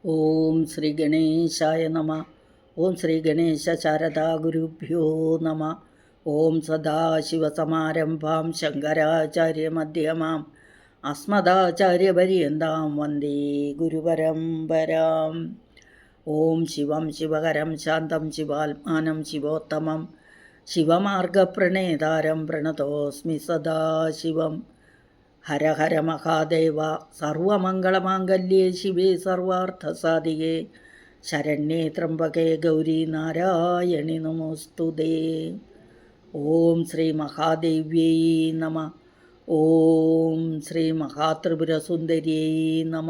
ഓം ശ്രീ ഗണേശായ നമ. ഓം ശ്രീ ഗണേശ ശാരദാ ഗുരുഭ്യോ നമ. ഓം സദാശിവസമാരംഭാം ശങ്കരാചാര്യമധ്യമാം അസ്മദാചാര്യപര്യന്താം വന്ദേ ഗുരുപരമ്പരാം. ഓം ശിവം ശിവകരം ശാന്തം ശിവാത്മാനം ശിവോത്തമം ശിവമാർഗപ്രണേതാരം പ്രണതോസ്മി സദാശിവം. ഹര ഹര മഹാദേവ സർവമംഗളമാംഗല്യേ ശിവേ സർവാർത്ഥസാധികേ ശരണ്യേ ത്രംബകേ ഗൗരി നാരായണി നമോസ്തുതേ. ഓം ശ്രീ മഹാദേവ്യൈ നമ. ഓം ശ്രീ മഹാത്രിപുരസുന്ദര്യൈ നമ.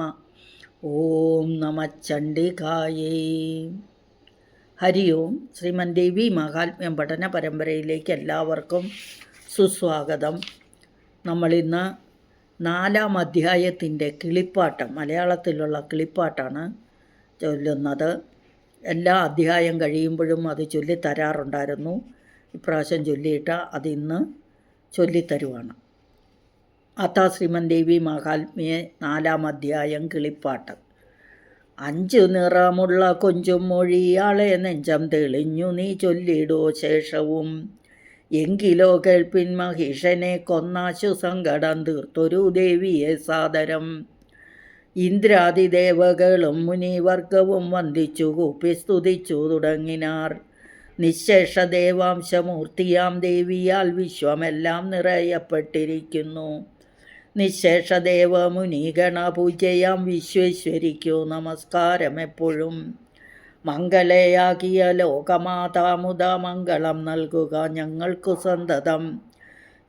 ഓം നമ ചണ്ഡികായൈ. ഹരി ഓം. ശ്രീമൻ ദേവി മഹാത്മ്യം പഠന പരമ്പരയിലേക്ക് എല്ലാവർക്കും സുസ്വാഗതം. നമ്മളിന്ന് 4-ാം അധ്യായത്തിൻ്റെ കിളിപ്പാട്ട്, മലയാളത്തിലുള്ള കിളിപ്പാട്ടാണ് ചൊല്ലുന്നത്. എല്ലാ അധ്യായം കഴിയുമ്പോഴും അത് ചൊല്ലിത്തരാറുണ്ടായിരുന്നു. ഇപ്രാവശ്യം ചൊല്ലിയിട്ട് അതിന്ന് ചൊല്ലിത്തരുവാണ്. അതാ ശ്രീമൻ ദേവി മഹാത്മ്യേ 4-ാം അധ്യായം കിളിപ്പാട്ട്. 5 നിറമുള്ള കൊഞ്ചും മൊഴിയാളെ നെഞ്ചം തെളിഞ്ഞു നീ ചൊല്ലിടോ ശേഷവും. എങ്കിലോ കേൾപ്പിൻ മഹിഷനെ കൊന്നാശു സങ്കടം തീർത്തൊരു ദേവിയെ സാദരം. ഇന്ദ്രാദിദേവകളും മുനിവർഗവും വന്ദിച്ചു കൂപ്പി സ്തുതിച്ചു തുടങ്ങിനാർ. നിശേഷ ദേവാംശമൂർത്തിയാം ദേവിയാൽ വിശ്വമെല്ലാം നിറയപ്പെട്ടിരിക്കുന്നു. നിശേഷ ദേവമുനിഗണ പൂജയാം വിശ്വേശ്വരിക്കു നമസ്കാരം എപ്പോഴും. മംഗലയാകിയ ലോകമാതാമുദ മംഗളം നൽകുക ഞങ്ങൾക്കു സന്തതം.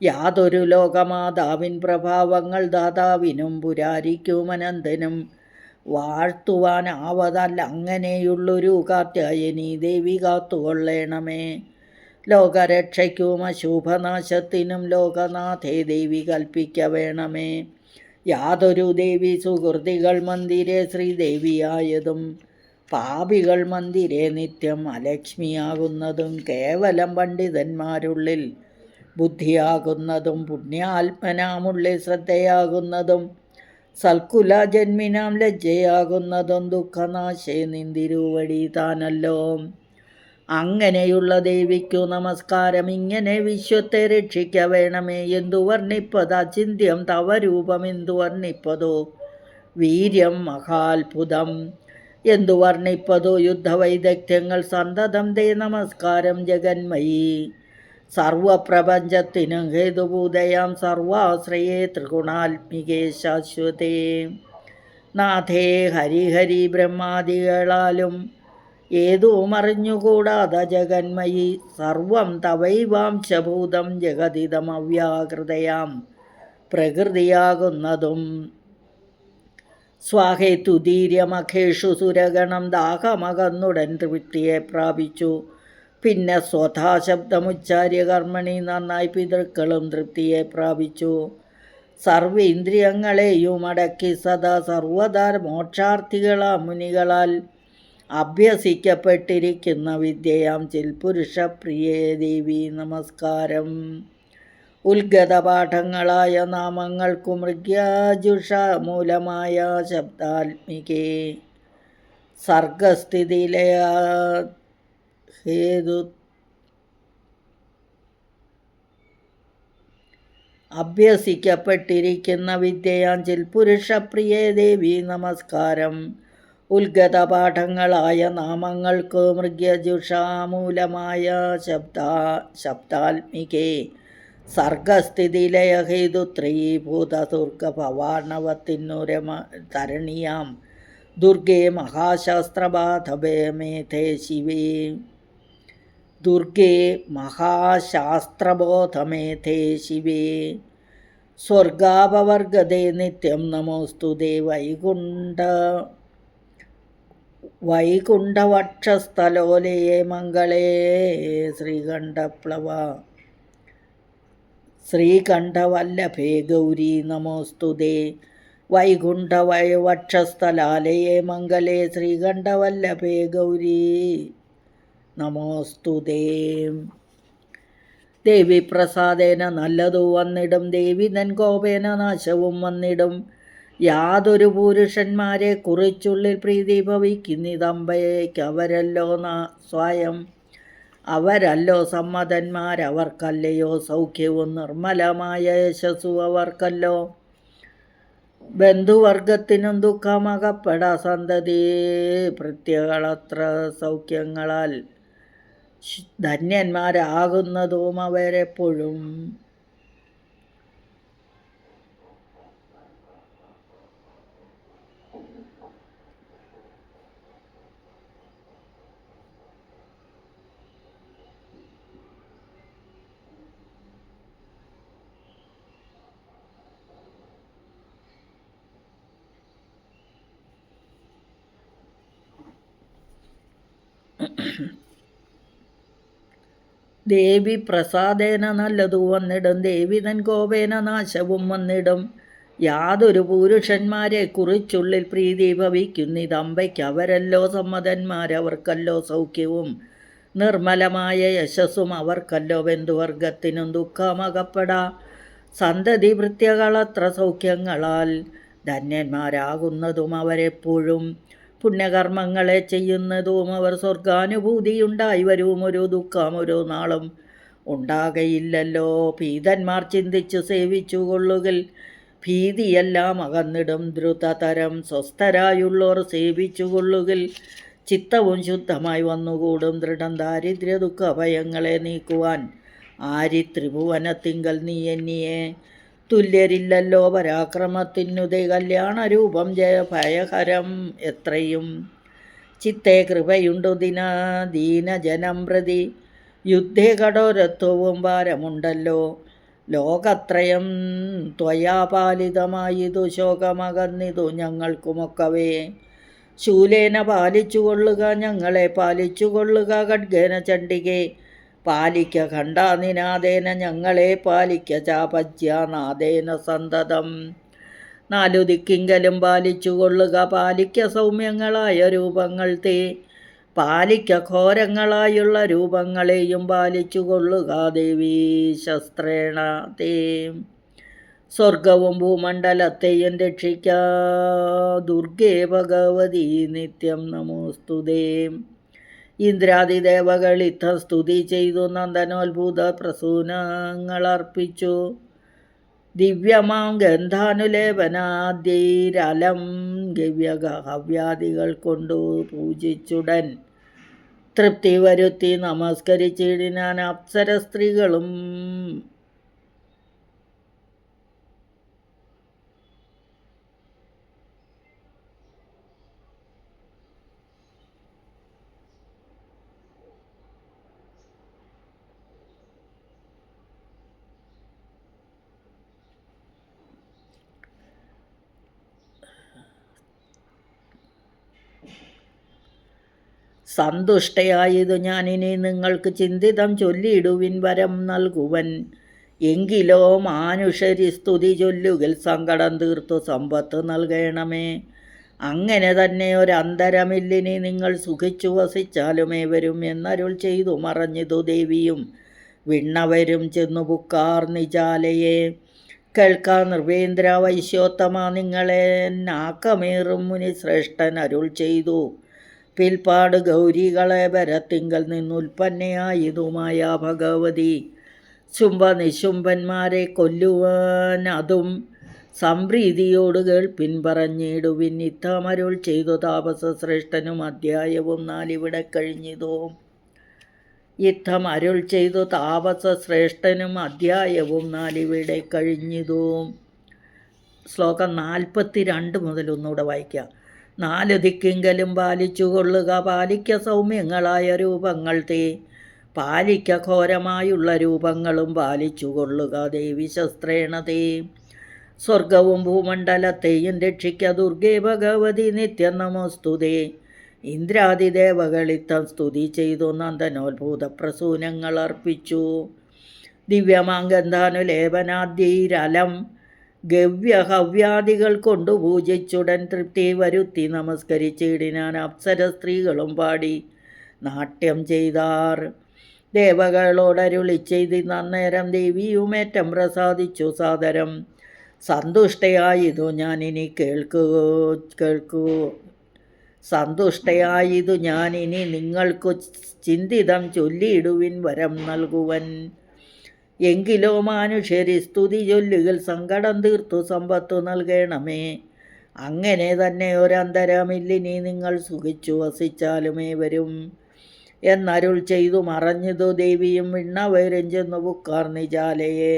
യാതൊരു ലോകമാതാവിൻ പ്രഭാവങ്ങൾ ദാതാവിനും പുരാരിക്കുമനന്തനും വാഴ്ത്തുവാനാവതല്ല. അങ്ങനെയുള്ളൊരു കാത്യായനി ദേവി കാത്തുകൊള്ളേണമേ. ലോകരക്ഷയ്ക്കും അശുഭനാശത്തിനും ലോകനാഥേ ദേവി കൽപ്പിക്ക വേണമേ. യാതൊരു ദേവി സുഹൃതികൾ മന്ദിരെ ശ്രീദേവിയായതും പാപികൾ മന്ദിരെ നിത്യം അലക്ഷ്മിയാകുന്നതും കേവലം പണ്ഡിതന്മാരുള്ളിൽ ബുദ്ധിയാകുന്നതും പുണ്യാത്മനാമുള്ളിൽ ശ്രദ്ധയാകുന്നതും സൽക്കുല ജന്മിനാം ലജ്ജയാകുന്നതും ദുഃഖനാശേ നിന്തിരുവടി താനല്ലോ. അങ്ങനെയുള്ള ദേവിക്കു നമസ്കാരം. ഇങ്ങനെ വിശ്വത്തെ രക്ഷിക്ക വേണമേ. എന്തു വർണ്ണിപ്പത് അചിന്യം തവ രൂപം, എന്തു വർണ്ണിപ്പതോ വീര്യം മഹാത്ഭുതം. എന്തു വർണ്ണിപ്പതോ യുദ്ധവൈദഗ്ധ്യങ്ങൾ സന്തതം തേ നമസ്കാരം ജഗന്മയീ. സർവപ്രപഞ്ചത്തിനും ഹേതുഭൂതയാം സർവാശ്രയേ ത്രിഗുണാത്മികേ ശാശ്വതേ. നാഥേ ഹരിഹരി ബ്രഹ്മാദികളാലും ഏതും അറിഞ്ഞുകൂടാതെ ജഗന്മയി സർവം തവൈവാംശഭൂതം ജഗതിതം അവ്യാകൃതയാം പ്രകൃതിയാകുന്നതും. സ്വാഹേതുദീര്യമഖേഷു സുരഗണം ദാഹമകന്നുടൻ തൃപ്തിയെ പ്രാപിച്ചു. പിന്നെ സ്വഥാശബ്ദമുച്ചാര്യ കർമ്മണി നന്നായി പിതൃക്കളും തൃപ്തിയെ പ്രാപിച്ചു. സർവേന്ദ്രിയങ്ങളെയും അടക്കി സദാ സർവദാ മോക്ഷാർത്ഥികളാ മുനികളാൽ അഭ്യസിക്കപ്പെട്ടിരിക്കുന്ന വിദ്യയാം ചിൽപുരുഷപ്രിയേ ദേവി നമസ്കാരം. ഉത്ഗതപാഠങ്ങളായ നാമങ്ങൾക്കു മൃഗ്യാജുഷ മൂലമായ ശബ്ദാത്മികേ. സർഗസ്ഥിതിലയ ഹേതു അഭ്യസിക്കപ്പെട്ടിരിക്കുന്ന വിദ്യയാഞ്ചിൽ പുരുഷപ്രിയേ ദേവി നമസ്കാരം. ഉത്ഗതപാഠങ്ങളായ നാമങ്ങൾക്ക് മൃഗ്യജുഷാമൂലമായ ശബ്ദാത്മികേ. സർഗസ്ഥിതിലയ ഹേതുത്രീഭൂതദുർഗഭവാണവത്തിനുരമ തരണിയാം ദുർഗേ മഹാശാസ്ത്രബാധവേ മേധേ ശിവേ. ദുർഗേ മഹാശാസ്ത്രബോധമേധേ ശിവേ. സ്വർഗാപവർഗതേ നിത്യം നമോസ്തുതേ. വൈകുണ്ഠവക്ഷസ്ഥലോലയേ മംഗളേ ശ്രീകണ്ഠപ്ലവ. ശ്രീകണ്ഠവല്ലഭേ ഗൗരി നമോസ്തുതേ. വൈകുണ്ഠവക്ഷസ്ഥലാലയേ മംഗളേ ശ്രീകണ്ഠവല്ലഭേ ഗൗരി നമോസ്തുതേ. ദേവി പ്രസാദേന നല്ലതു വന്നിടും. ദേവി തൻ കോപേന നാശവും വന്നിടും. യാതൊരു പുരുഷന്മാരെ കുറിച്ചുള്ളിൽ പ്രീതി ഭവിക്കുന്നിതമ്പയ്ക്കവരല്ലോ സ്വയം. അവരല്ലോ സമ്മതന്മാരവർക്കല്ലയോ സൗഖ്യവും നിർമ്മലമായ യശസ്സു അവർക്കല്ലോ. ബന്ധുവർഗത്തിനും ദുഃഖമകപ്പെടാ സന്തതി പ്രത്യകളത്ര സൗഖ്യങ്ങളാൽ ധന്യന്മാരാകുന്നതും അവരെപ്പോഴും. ദേവി പ്രസാദേന നല്ലതു വന്നിടും, ദേവി തൻ കോപേന നാശവും വന്നിടും. യാതൊരു പുരുഷന്മാരെ കുറിച്ചുള്ളിൽ പ്രീതി ഭവിക്കുന്നിതമ്പയ്ക്ക് അവരല്ലോ സമ്മതന്മാരവർക്കല്ലോ സൗഖ്യവും നിർമ്മലമായ യശസ്സും അവർക്കല്ലോ. ബന്ധുവർഗത്തിനും ദുഃഖമകപ്പെടാ സന്തതി ഭൃത്യകളത്ര സൗഖ്യങ്ങളാൽ ധന്യന്മാരാകുന്നതും അവരെപ്പോഴും. പുണ്യകർമ്മങ്ങളെ ചെയ്യുന്നതും അവർ സ്വർഗാനുഭൂതിയുണ്ടായി വരും. ഒരു ദുഃഖം ഒരു നാളും ഉണ്ടാകയില്ലല്ലോ. ഭീതന്മാർ ചിന്തിച്ചു സേവിച്ചു കൊള്ളുകിൽ ഭീതിയെല്ലാം അകന്നിടും. ദ്രുതതരം സ്വസ്ഥരായുള്ളോർ സേവിച്ചു കൊള്ളുകിൽ ചിത്തവും ശുദ്ധമായി വന്നുകൂടും. ദൃഢം ദാരിദ്ര്യ ദുഃഖ ഭയങ്ങളെ നീക്കുവാൻ ആരി ത്രിഭുവനത്തിങ്കൽ നീ എന്നിയെ. തുല്യരില്ലല്ലോ പരാക്രമത്തിനുതേ കല്യാണരൂപം ഭയഹരം എത്രയും. ചിത്തേ കൃപയുണ്ടു ദീനജനം പ്രതി, യുദ്ധേ കഠോരത്വവും ഭാരമുണ്ടല്ലോ. ലോകത്രയം ത്വയാ പാലിതമായിതു ശോകമകന്നിതു ഞങ്ങൾക്കുമൊക്കവേ. ശൂലേന പാലിച്ചുകൊള്ളുക ഞങ്ങളെ പാലിച്ചുകൊള്ളുക, ഖഡ്ഗേന ചണ്ഡികേ പാലിക്ക ഖണ്ഡാനിനാദേന ഞങ്ങളെ പാലിക്ക, ചാപജ്യാനാദേന സന്തതം. നാലു ദിക്കിങ്കലും പാലിച്ചുകൊള്ളുക, പാലിക്ക സൗമ്യങ്ങളായ രൂപങ്ങൾ തേ. പാലിക്ക ഘോരങ്ങളായുള്ള രൂപങ്ങളെയും പാലിച്ചുകൊള്ളുക ദേവീ ശസ്ത്രേണ തേ. സ്വർഗവും ഭൂമണ്ഡലത്തെയും രക്ഷിക്ക ദുർഗേ ഭഗവതി നിത്യം നമോസ്തുതേ. ഇന്ദ്രാദിദേവകൾ ഇത്തം സ്തുതി ചെയ്തു നന്ദനോത്ഭുത പ്രസൂനങ്ങളർപ്പിച്ചു. ദിവ്യമാം ഗന്ധാനുലേപനാദ്യൈരലം ഗവ്യഹവ്യാദികൾ കൊണ്ടു പൂജിച്ചുടൻ തൃപ്തി വരുത്തി നമസ്കരിച്ചിടിനാൻ അപ്സര സ്ത്രീകളും. സന്തുഷ്ടയായതു ഞാനിനി നിങ്ങൾക്ക് ചിന്തിതം ചൊല്ലിയിടുവിൻ വരം നൽകുവൻ. എങ്കിലോ മാനുഷരി സ്തുതി ചൊല്ലുകിൽ സങ്കടം തീർത്തു സമ്പത്ത് നൽകണമേ. അങ്ങനെ തന്നെ ഒരന്തരമില്ലിനി നിങ്ങൾ സുഖിച്ചു വസിച്ചാലും ഏവരും എന്നരുൾ ചെയ്തു മറഞ്ഞിതു ദേവിയും. വിണ്ണവരും ചെന്നു പുക്കാർ നിജാലയെ. കേൾക്കാ നൃപേന്ദ്ര വൈശ്യോത്തമ നിങ്ങളെ നാക്കമേറും മുനിശ്രേഷ്ഠൻ അരുൾ ചെയ്തു. പിൽപ്പാട് ഗൗരികളെ വരത്തിങ്കൽ നിന്നുൽപ്പന്നയായതുമായ ഭഗവതി ശുംഭനിശുംഭന്മാരെ കൊല്ലുവാൻ അതും സംപ്രീതിയോട് കേൾപ്പിൻ പറഞ്ഞിടുവിൻ. ഇത്തമരുൾ ചെയ്തു താപസശ്രേഷ്ഠനും അധ്യായവും 4 ഇവിടെ കഴിഞ്ഞിതു. യുദ്ധം അരുൾ ചെയ്തു താപസശ്രേഷ്ഠനും അധ്യായവും 4 ഇവിടെ കഴിഞ്ഞിതു. ശ്ലോകം 42 മുതൽ ഒന്നുകൂടെ വായിക്കാം. 4 ദിക്കിങ്കലും പാലിച്ചുകൊള്ളുക, പാലിക്ക സൗമ്യങ്ങളായ രൂപങ്ങൾ തേ. പാലിക്ക ഘോരമായുള്ള രൂപങ്ങളും പാലിച്ചുകൊള്ളുക ദേവി ശസ്ത്രേണ തേ. സ്വർഗവും ഭൂമണ്ഡലത്തെയും രക്ഷിക്ക ദുർഗേ ഭഗവതി നിത്യം നമോസ്തുതേ. ഇന്ദ്രാദിദേവകളിത്തം സ്തുതി ചെയ്തു നന്ദനോത്ഭൂത പ്രസൂനങ്ങൾ അർപ്പിച്ചു. ദിവ്യമാംഗന്ധാനുലേപനാദ്യൈരലം ഗവ്യഹവ്യാദികൾ കൊണ്ടു പൂജിച്ചുടൻ തൃപ്തി വരുത്തി നമസ്കരിച്ചിടിനാൻ അപ്സര സ്ത്രീകളും പാടി നാട്യം ചെയ്താർ. ദേവകളോടരുളി ചെയ്തി നന്നേരം ദേവിയുമേറ്റം പ്രസാദിച്ചു സാദരം. സന്തുഷ്ടയായതു ഞാനിനി കേൾക്കൂ സന്തുഷ്ടയായതു ഞാനിനി നിങ്ങൾക്കു ചിന്തിതം ചൊല്ലിയിടുവിൻ വരം നൽകുവൻ. എങ്കിലോ മാനുഷ്യരി സ്തുതി ചൊല്ലുകിൽ സങ്കടം തീർത്തു സമ്പത്തു നൽകണമേ. അങ്ങനെ തന്നെ ഒരന്തരമില്ലിനി നിങ്ങൾ സുഖിച്ചു വസിച്ചാലുമേ വരും എന്നരുൾ ചെയ്തു മറഞ്ഞതു ദേവിയും വിണ്ണവരും ചെന്നു പുക്കാർ നിജാലയെ.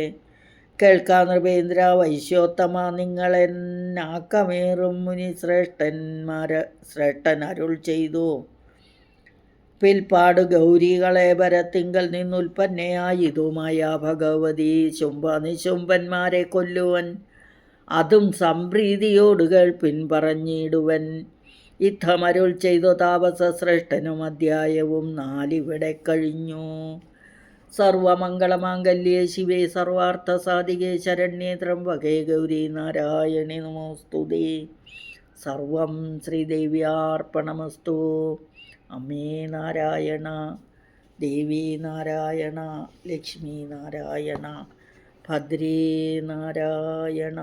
കേൾക്കാ നൃപേന്ദ്ര വൈശ്യോത്തമ നിങ്ങളെന്നാക്കമേറും മുനി ശ്രേഷ്ഠൻ അരുൾ ചെയ്തു. പിൽപ്പാട് ഗൗരികളെ പരത്തിങ്കൽ നിന്നുൽപ്പന്നയായതുമായ ഭഗവതി നിശുംഭന്മാരെ കൊല്ലുവൻ. അതും സംപ്രീതിയോട് കേൾപ്പിൻ പറഞ്ഞിടുവൻ. യുദ്ധമരുൾ ചെയ്തു താപസ ശ്രേഷ്ഠനും അധ്യായവും 4 ഇവിടെ കഴിഞ്ഞു. സർവമംഗളമാംഗല്യേ ശിവേ സർവാർത്ഥ സാധികേ ശരണ്യേ ത്രംബകേ ഗൗരി നാരായണി നമോസ്തുതേ. സർവം ശ്രീദേവ്യാർപ്പണമസ്തു. അമ്മേ നാരായണ, ദേവി നാരായണ, ലക്ഷ്മി നാരായണ, ഭദ്രേ നാരായണ.